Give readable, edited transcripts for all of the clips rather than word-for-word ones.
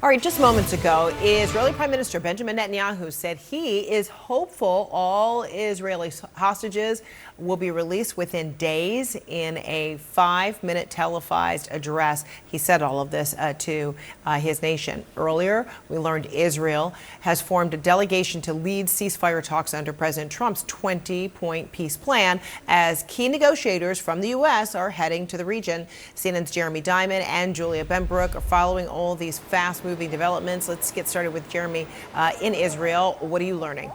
All right, just moments ago, Israeli Prime Minister Benjamin Netanyahu said he is hopeful all Israeli hostages will be released within days in a 5-minute televised address. He said all of this to his nation. Earlier, we learned Israel has formed a delegation to lead ceasefire talks under President Trump's 20-point peace plan as key negotiators from the U.S. are heading to the region. CNN's Jeremy Diamond and Julia Benbrook are following all these fast-moving developments. Let's get started with Jeremy in Israel. What are you learning?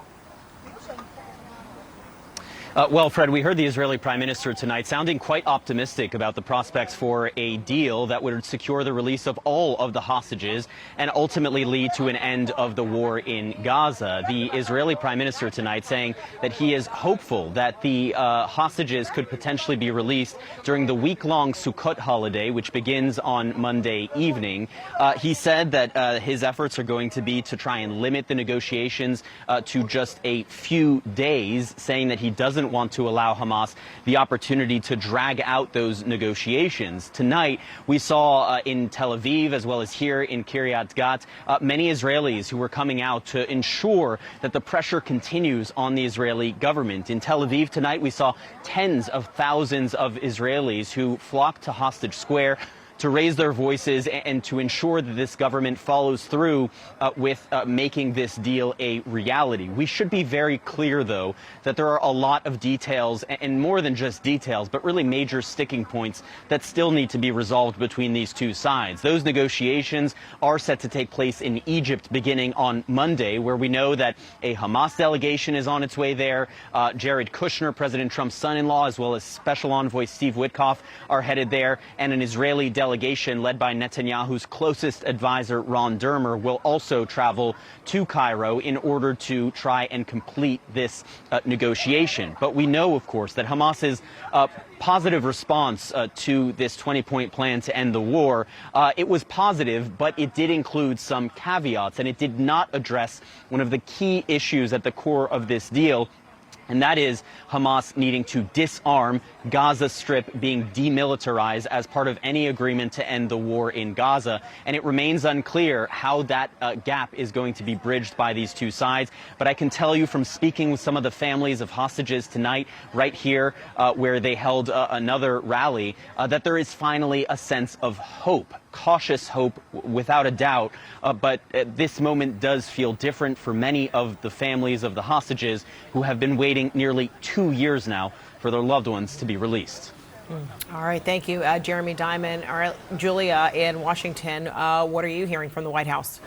Well, Fred, we heard the Israeli Prime Minister tonight sounding quite optimistic about the prospects for a deal that would secure the release of all of the hostages and ultimately lead to an end of the war in Gaza. The Israeli Prime Minister tonight saying that he is hopeful that the hostages could potentially be released during the week-long Sukkot holiday, which begins on Monday evening. He said that his efforts are going to be to try and limit the negotiations to just a few days, saying that he doesn't want to allow Hamas the opportunity to drag out those negotiations. Tonight, we saw in Tel Aviv, as well as here in Kiryat Gat, many Israelis who were coming out to ensure that the pressure continues on the Israeli government. In Tel Aviv tonight, we saw tens of thousands of Israelis who flocked to Hostage Square to raise their voices and to ensure that this government follows through with making this deal a reality. We should be very clear, though, that there are a lot of details, and more than just details, but really major sticking points that still need to be resolved between these two sides. Those negotiations are set to take place in Egypt beginning on Monday, where we know that a Hamas delegation is on its way there. Jared Kushner, President Trump's son-in-law, as well as Special Envoy Steve Witkoff are headed there, and an Israeli delegation led by Netanyahu's closest advisor, Ron Dermer, will also travel to Cairo in order to try and complete this negotiation. But we know, of course, that Hamas's positive response to this 20-point plan to end the war, it was positive, but it did include some caveats, and it did not address one of the key issues at the core of this deal, and that is Hamas needing to disarm, Gaza Strip being demilitarized as part of any agreement to end the war in Gaza. And it remains unclear how that gap is going to be bridged by these two sides. But I can tell you from speaking with some of the families of hostages tonight, right here, where they held another rally, that there is finally a sense of hope. Cautious hope, without a doubt, but this moment does feel different for many of the families of the hostages who have been waiting nearly 2 years now for their loved ones to be released. All right, thank you, Jeremy Diamond. All right, Julia in Washington, what are you hearing from the White House?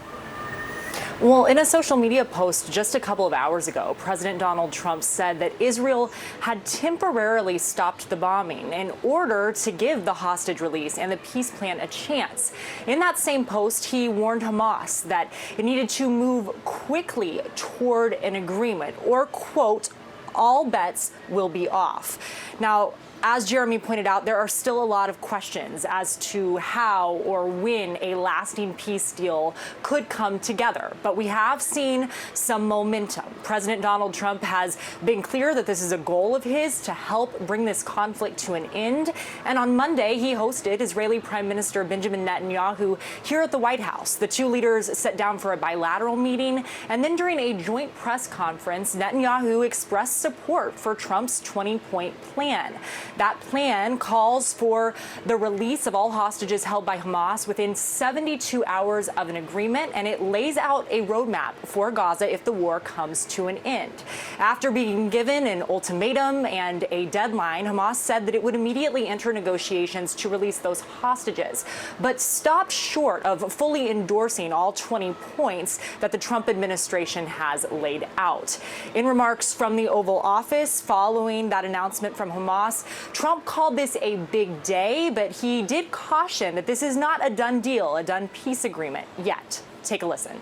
Well, in a social media post just a couple of hours ago, President Donald Trump said that Israel had temporarily stopped the bombing in order to give the hostage release and the peace plan a chance. In that same post, he warned Hamas that it needed to move quickly toward an agreement, or, quote, all bets will be off. Now, as Jeremy pointed out, there are still a lot of questions as to how or when a lasting peace deal could come together. But we have seen some momentum. President Donald Trump has been clear that this is a goal of his to help bring this conflict to an end. And on Monday, he hosted Israeli Prime Minister Benjamin Netanyahu here at the White House. The two leaders sat down for a bilateral meeting. And then during a joint press conference, Netanyahu expressed support for Trump's 20-point plan. That plan calls for the release of all hostages held by Hamas within 72 hours of an agreement, and it lays out a roadmap for Gaza if the war comes to an end. After being given an ultimatum and a deadline, Hamas said that it would immediately enter negotiations to release those hostages, but stopped short of fully endorsing all 20 points that the Trump administration has laid out. In remarks from the Oval Office following that announcement from Hamas, Trump called this a big day, but he did caution that this is not a done deal, a done peace agreement yet. Take a listen.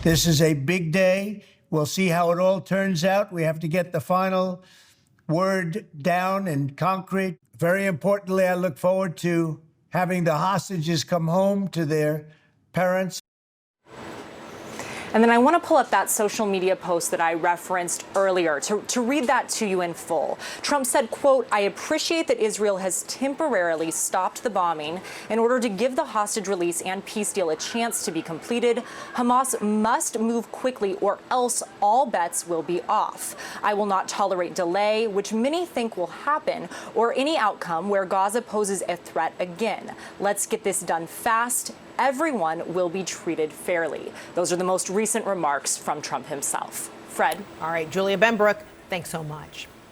This is a big day. We'll see how it all turns out. We have to get the final word down and concrete. Very importantly, I look forward to having the hostages come home to their parents. And then I want to pull up that social media post that I referenced earlier to read that to you in full. Trump said, quote, "I appreciate that Israel has temporarily stopped the bombing in order to give the hostage release and peace deal a chance to be completed. Hamas must move quickly or else all bets will be off. I will not tolerate delay, which many think will happen, or any outcome where Gaza poses a threat again. Let's get this done fast. Everyone will be treated fairly." Those are the most recent remarks from Trump himself. Fred. All right, Julia Benbrook, thanks so much.